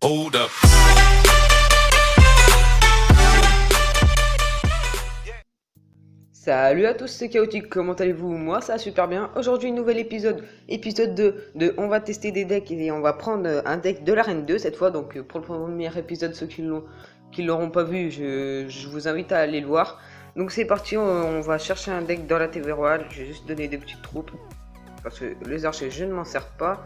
Hold up. Salut à tous, c'est Chaotique, comment allez-vous? Moi ça va super bien. Aujourd'hui, nouvel épisode 2 de on va tester des decks et on va prendre un deck de l'arène 2 cette fois. Donc pour le premier épisode, ceux qui l'auront pas vu, je vous invite à aller le voir. Donc c'est parti, on va chercher un deck dans la TV Royale. J'ai juste donné des petites troupes parce que les archers je ne m'en sers pas.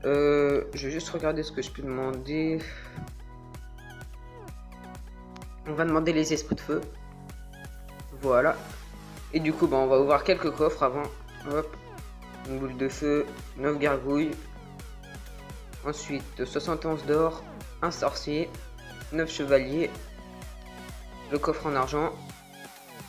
Je vais juste regarder ce que je peux demander. On va demander les esprits de feu. Voilà. Et du coup, on va ouvrir quelques coffres avant. Hop. Une boule de feu, 9 gargouilles. Ensuite, 71 d'or, un sorcier, 9 chevaliers, le coffre en argent,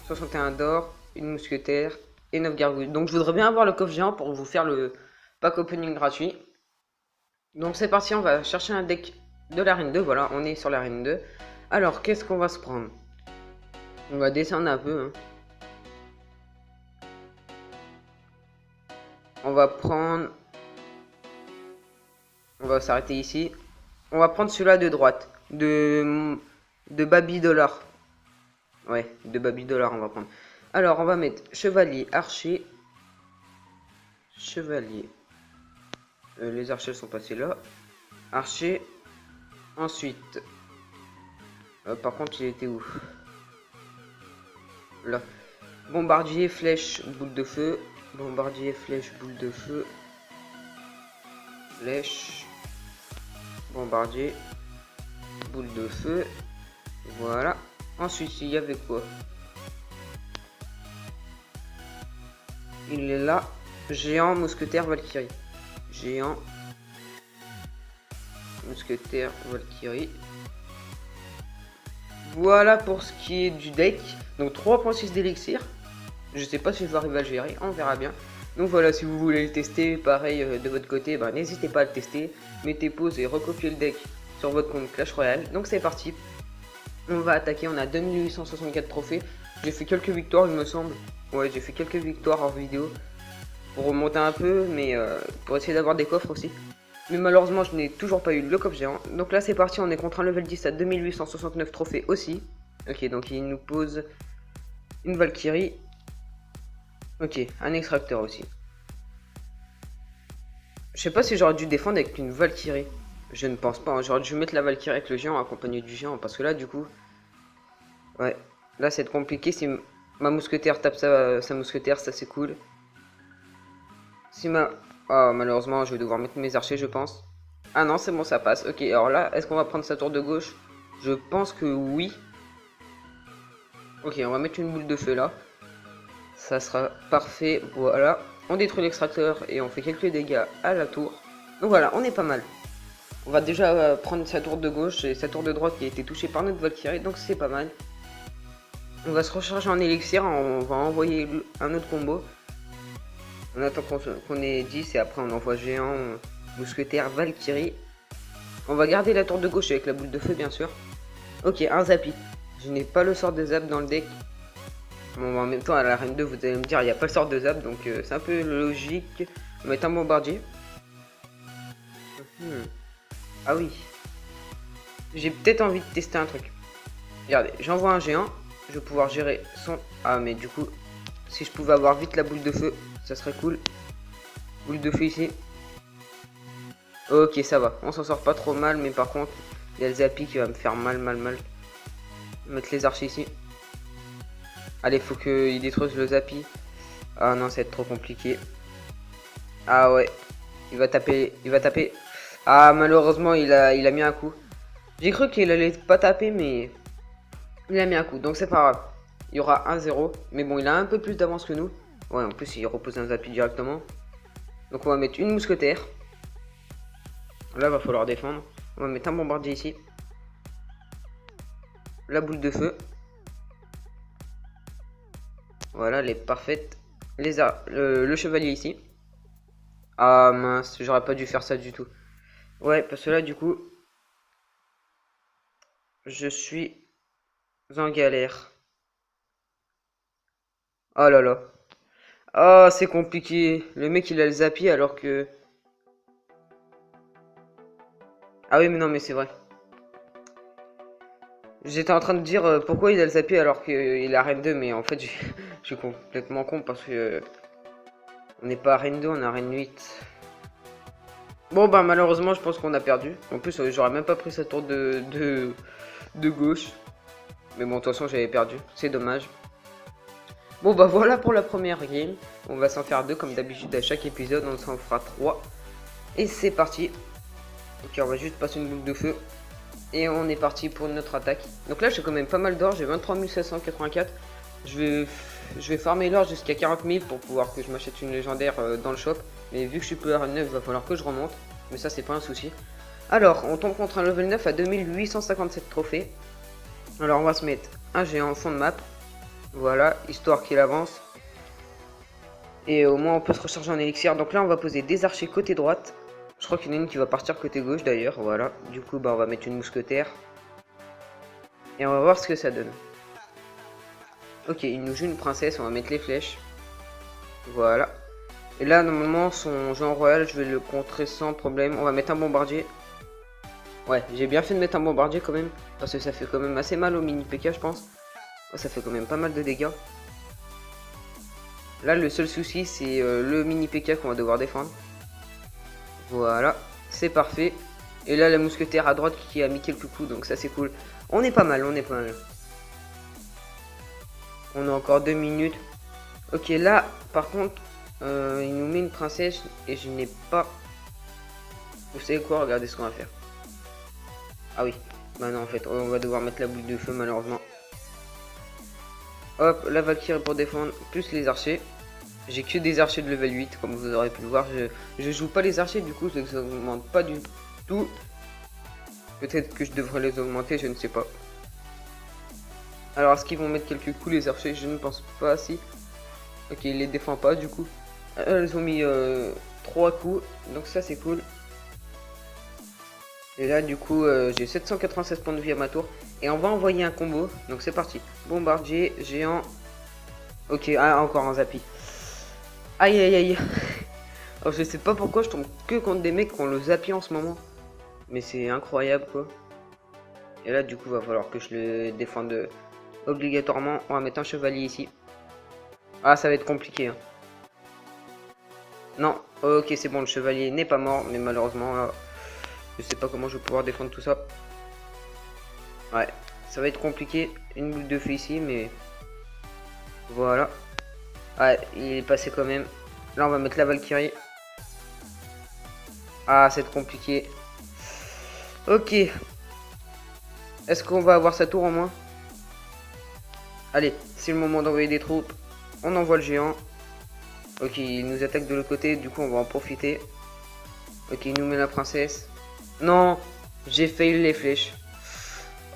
61 d'or, une mousquetaire et 9 gargouilles. Donc je voudrais bien avoir le coffre géant pour vous faire le pack opening gratuit. Donc c'est parti, on va chercher un deck de l'arène 2. Voilà, on est sur l'arène 2. Alors, qu'est-ce qu'on va se prendre? On va descendre un peu, hein. On va prendre... On va s'arrêter ici. On va prendre celui-là de droite. De Baby Dollar. Ouais, de Baby Dollar on va prendre. Alors, on va mettre chevalier, archer. Chevalier. Les archers sont passés là. Archer. Ensuite. Par contre, il était où? Là. Bombardier, flèche, boule de feu. Bombardier, flèche, boule de feu. Flèche. Bombardier. Boule de feu. Voilà. Ensuite, il y avait quoi? Il est là. Géant, mousquetaire, Valkyrie. Géant. Mousquetaire, Valkyrie. Voilà pour ce qui est du deck. Donc 3.6 d'élixir. Je sais pas si je vais arriver à le gérer. On verra bien. Donc voilà, si vous voulez le tester, pareil de votre côté, n'hésitez pas à le tester. Mettez pause et recopiez le deck sur votre compte Clash Royale. Donc c'est parti. On va attaquer, on a 2864 trophées. J'ai fait quelques victoires, il me semble. Ouais, j'ai fait quelques victoires hors vidéo. Pour remonter un peu, mais pour essayer d'avoir des coffres aussi. Mais malheureusement, je n'ai toujours pas eu le coffre géant. Donc là, c'est parti, on est contre un level 10 à 2869 trophées aussi. Ok, donc il nous pose une Valkyrie. Ok, un extracteur aussi. Je sais pas si j'aurais dû défendre avec une Valkyrie. Je ne pense pas, hein. J'aurais dû mettre la Valkyrie avec le géant accompagné du géant. Parce que là, du coup... Ouais, là, c'est compliqué. Si ma mousquetaire tape sa mousquetaire, ça c'est cool. Si ma... Oh, malheureusement, je vais devoir mettre mes archers, je pense. Ah non, c'est bon, ça passe. Ok, alors là, est-ce qu'on va prendre sa tour de gauche? Je pense que oui. Ok, on va mettre une boule de feu là. Ça sera parfait, voilà. On détruit l'extracteur et on fait quelques dégâts à la tour. Donc voilà, on est pas mal. On va déjà prendre sa tour de gauche et sa tour de droite qui a été touchée par notre Valkyrie, donc c'est pas mal. On va se recharger en élixir, on va envoyer un autre combo. On attend qu'on ait 10 et après on envoie géant, mousquetaire, Valkyrie. On va garder la tour de gauche avec la boule de feu bien sûr. Ok, un Zappy. Je n'ai pas le sort de zap dans le deck. Bon, en même temps, à l'arène 2, vous allez me dire, il n'y a pas le sort de zap, donc c'est un peu logique. On va mettre un bombardier. Ah oui. J'ai peut-être envie de tester un truc. Regardez, j'envoie un géant. Je vais pouvoir gérer son... Ah, mais du coup, si je pouvais avoir vite la boule de feu, ça serait cool. Boule de feu ici. Ok, ça va. On s'en sort pas trop mal, mais par contre, il y a le Zappy qui va me faire mal. Mettre les archers ici. Allez, faut qu'il détruise le Zappy. Ah non, ça va être trop compliqué. Ah ouais. Il va taper. Ah, malheureusement, il a mis un coup. J'ai cru qu'il allait pas taper, mais il a mis un coup. Donc c'est pas grave. Il y aura 1-0. Mais bon, il a un peu plus d'avance que nous. Ouais, en plus, il repose un Zappy directement. Donc on va mettre une mousquetaire. Là, va falloir défendre. On va mettre un bombardier ici. La boule de feu. Voilà, elle est parfaite. Le chevalier ici. Ah mince, j'aurais pas dû faire ça du tout. Ouais, parce que là, du coup, je suis en galère. Oh là là. Ah, c'est compliqué. Le mec, il a le zappy alors que... Ah oui, mais non, mais c'est vrai. J'étais en train de dire pourquoi il a le zappy alors qu'il a Reine 2, mais en fait, je suis complètement con parce que... on n'est pas à Reine 2, on est à Reine 8. Bon, bah malheureusement, je pense qu'on a perdu. En plus, j'aurais même pas pris sa tour de gauche. Mais bon, de toute façon, j'avais perdu. C'est dommage. Bon, bah voilà pour la première game. On va s'en faire deux comme d'habitude à chaque épisode. On s'en fera 3. Et c'est parti. Ok, on va juste passer une boucle de feu. Et on est parti pour notre attaque. Donc là, j'ai quand même pas mal d'or. J'ai 23 784. Je vais farmer l'or jusqu'à 40 000 pour pouvoir que je m'achète une légendaire dans le shop. Mais vu que je suis plus à 9, il va falloir que je remonte. Mais ça, c'est pas un souci. Alors, on tombe contre un level 9 à 2857 trophées. Alors, on va se mettre un géant en fond de map. Voilà, histoire qu'il avance. Et au moins, on peut se recharger en élixir. Donc là, on va poser des archers côté droite. Je crois qu'il y en a une qui va partir côté gauche d'ailleurs. Voilà, du coup, bah, on va mettre une mousquetaire. Et on va voir ce que ça donne. Ok, il nous joue une princesse, on va mettre les flèches. Voilà. Et là, normalement, son géant royal, je vais le contrer sans problème. On va mettre un bombardier. Ouais, j'ai bien fait de mettre un bombardier quand même. Parce que ça fait quand même assez mal au mini PK, je pense. Oh, ça fait quand même pas mal de dégâts. Là, le seul souci, c'est le mini PK qu'on va devoir défendre. Voilà, c'est parfait. Et là, la mousquetaire à droite qui a mis quelques coups, donc ça, c'est cool. On est pas mal, on est pas mal. On a encore 2 minutes. Ok, là, par contre, il nous met une princesse et je n'ai pas... Vous savez quoi? Regardez ce qu'on va faire. Ah oui, bah non, en fait, on va devoir mettre la boule de feu, malheureusement. Hop, la Valkyrie pour défendre, plus les archers. J'ai que des archers de level 8, comme vous aurez pu le voir. Je joue pas les archers, du coup, je les augmente pas du tout. Peut-être que je devrais les augmenter, je ne sais pas. Alors, est-ce qu'ils vont mettre quelques coups, les archers? Je ne pense pas, si. Ok, ils les défendent pas, du coup. Ils ont mis 3 coups, donc ça, c'est cool. Et là, du coup, j'ai 796 points de vie à ma tour. Et on va envoyer un combo, donc c'est parti. Bombardier, géant. Ok, ah, encore un zappy. Aïe aïe aïe. Alors, je sais pas pourquoi je tombe que contre des mecs qui ont le zappy en ce moment. Mais c'est incroyable quoi. Et là du coup va falloir que je le défende obligatoirement. On va mettre un chevalier ici. Ah ça va être compliqué hein. Non, ok c'est bon, le chevalier n'est pas mort. Mais malheureusement là, je sais pas comment je vais pouvoir défendre tout ça. Ouais, ça va être compliqué. Une boule de feu ici mais... Voilà. Ouais, il est passé quand même. Là on va mettre la Valkyrie. Ah c'est compliqué. Ok. Est-ce qu'on va avoir sa tour en moins? Allez, c'est le moment d'envoyer des troupes. On envoie le géant. Ok, il nous attaque de l'autre côté, du coup on va en profiter. Ok, il nous met la princesse. Non, j'ai fail les flèches.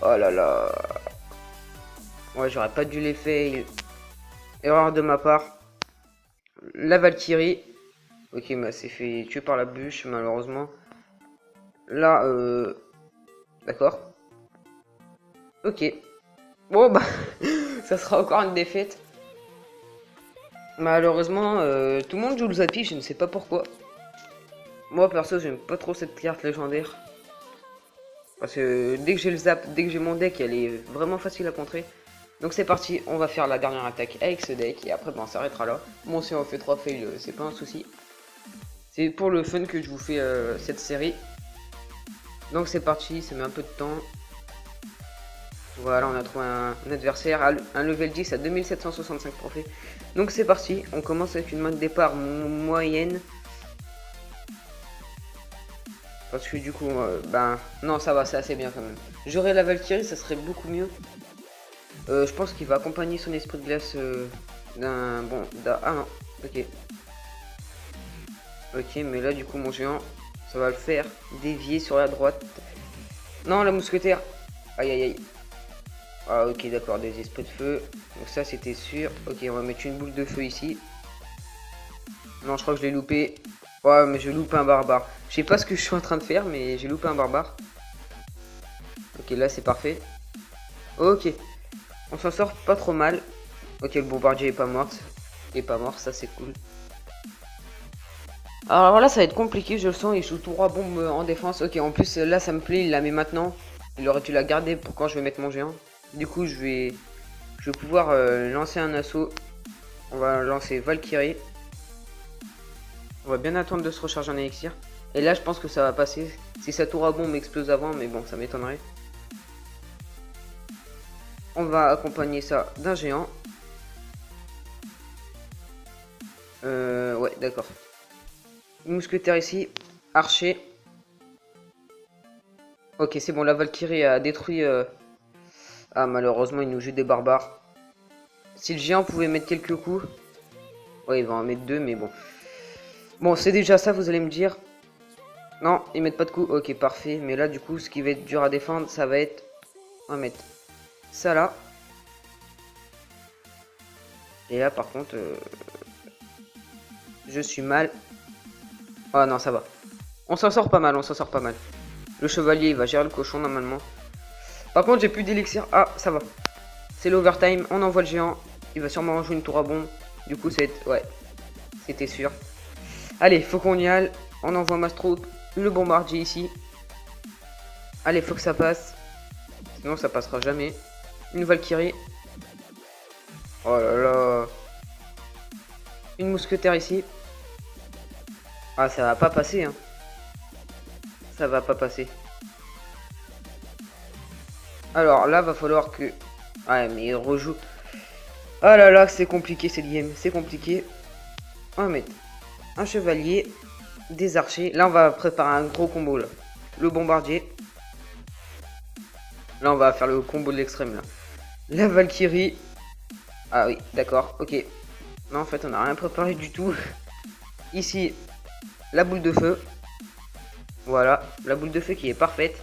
Oh là là. Ouais, j'aurais pas dû les fail. Erreur de ma part. La Valkyrie. Ok, bah c'est fait tuer par la bûche, malheureusement. Là, d'accord. Ok. Bon, bah, ça sera encore une défaite. Malheureusement, tout le monde joue le zappy, je ne sais pas pourquoi. Moi, perso, j'aime pas trop cette carte légendaire. Parce que dès que j'ai le zap, dès que j'ai mon deck, elle est vraiment facile à contrer. Donc c'est parti, on va faire la dernière attaque avec ce deck. Et après, ben, on s'arrêtera là. Bon, si on fait 3 fails, c'est pas un souci. C'est pour le fun que je vous fais cette série. Donc c'est parti, ça met un peu de temps. Voilà, on a trouvé un adversaire, un level 10 à 2765 trophées. Donc c'est parti, on commence avec une main de départ moyenne. Parce que du coup, ben, non ça va, c'est assez bien quand même. J'aurais la Valkyrie, ça serait beaucoup mieux. Je pense qu'il va accompagner son esprit de glace d'un... Bon, ah non, ok. Ok, mais là du coup mon géant, ça va le faire dévier sur la droite. Non, la mousquetaire. Aïe aïe aïe. Ah ok d'accord, des esprits de feu. Donc ça c'était sûr. Ok, on va mettre une boule de feu ici. Non, je crois que je l'ai loupé. Ouais, mais je loupe un barbare. Je sais pas ce que je suis en train de faire, mais j'ai loupé un barbare. Ok, là c'est parfait. Ok, on s'en sort pas trop mal. Ok, le bombardier est pas mort. Il est pas mort, ça c'est cool. Alors là, ça va être compliqué, je le sens. Il joue tout droit bombe en défense. Ok, en plus, là, ça me plaît. Il la met maintenant. Il aurait dû la garder pour quand je vais mettre mon géant. Du coup, je vais pouvoir lancer un assaut. On va lancer Valkyrie. On va bien attendre de se recharger en élixir. Et là, je pense que ça va passer. Si sa tour à bombe explose avant, mais bon, ça m'étonnerait. On va accompagner ça d'un géant. Ouais, d'accord. Mousquetaire ici. Archer. Ok, c'est bon, la Valkyrie a détruit... Ah, malheureusement, il nous joue des barbares. Si le géant pouvait mettre quelques coups... Ouais, il va en mettre 2, mais bon. Bon, c'est déjà ça, vous allez me dire. Non, ils mettent pas de coups. Ok, parfait. Mais là, du coup, ce qui va être dur à défendre, ça va être... On va mettre ça là. Et là, par contre... Je suis mal. Ah non, ça va. On s'en sort pas mal, on s'en sort pas mal. Le chevalier, il va gérer le cochon, normalement. Par contre, j'ai plus d'élixir. Ah, ça va. C'est l'overtime. On envoie le géant. Il va sûrement jouer une tour à bombe. Du coup, c'est... Ouais. C'était sûr. Allez, faut qu'on y aille. On envoie Mastro, le bombardier ici. Allez, faut que ça passe. Sinon, ça passera jamais. Une Valkyrie. Oh là là. Une mousquetaire ici. Ah, ça va pas passer, hein. Ça va pas passer. Alors là, va falloir que... Ouais, mais il rejoue. Ah là là, c'est compliqué cette game. C'est compliqué. On va mettre un chevalier, des archers. Là, on va préparer un gros combo, là. Le bombardier. Là, on va faire le combo de l'extrême, là. La Valkyrie. Ah oui, d'accord, ok. Non, en fait, on n'a rien préparé du tout. Ici, la boule de feu. Voilà, la boule de feu qui est parfaite.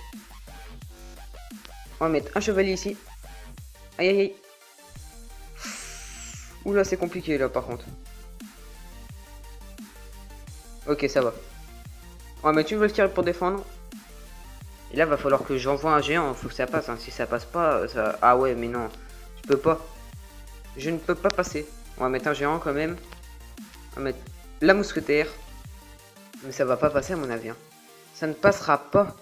On va mettre un chevalier ici. Aïe aïe aïe. Oula, c'est compliqué là par contre. Ok, ça va. On va mettre une Valkyrie pour défendre. Et là, va falloir que j'envoie un géant. Faut que ça passe. Hein. Si ça passe pas, ça... Ah ouais, mais non. Je peux pas. Je ne peux pas passer. On va mettre un géant quand même. On va mettre la mousquetaire. Mais ça va pas passer à mon avis. Hein. Ça ne passera pas.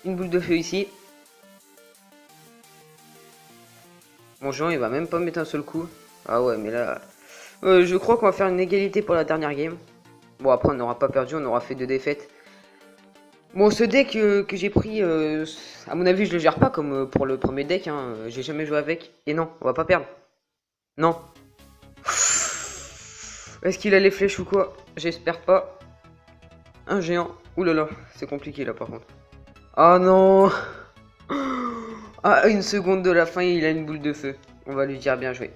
Une boule de feu ici. Mon géant, il va même pas mettre un seul coup. Ah ouais, mais là... je crois qu'on va faire une égalité pour la dernière game. Bon, après, on n'aura pas perdu. On aura fait 2 défaites. Bon, ce deck que j'ai pris... à mon avis, je le gère pas comme pour le premier deck. Hein. J'ai jamais joué avec. Et non, on va pas perdre. Non. Est-ce qu'il a les flèches ou quoi? J'espère pas. Un géant. Ouh là là, c'est compliqué là par contre. Ah non. Ah, une seconde de la fin, il a une boule de feu. On va lui dire bien joué.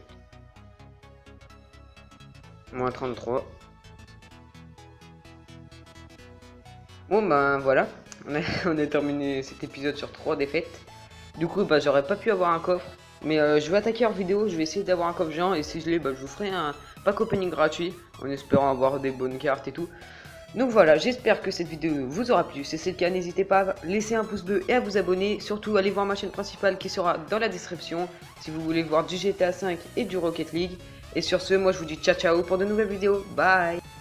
Moins 33. Bon ben voilà. On a terminé cet épisode sur 3 défaites. Du coup, bah, j'aurais pas pu avoir un coffre. Mais je vais attaquer hors vidéo, je vais essayer d'avoir un coffre géant. Et si je l'ai, bah, je vous ferai un pack opening gratuit. En espérant avoir des bonnes cartes et tout. Donc voilà, j'espère que cette vidéo vous aura plu. Si c'est le cas, n'hésitez pas à laisser un pouce bleu et à vous abonner. Surtout, allez voir ma chaîne principale qui sera dans la description. Si vous voulez voir du GTA 5 et du Rocket League. Et sur ce, moi je vous dis ciao ciao pour de nouvelles vidéos. Bye!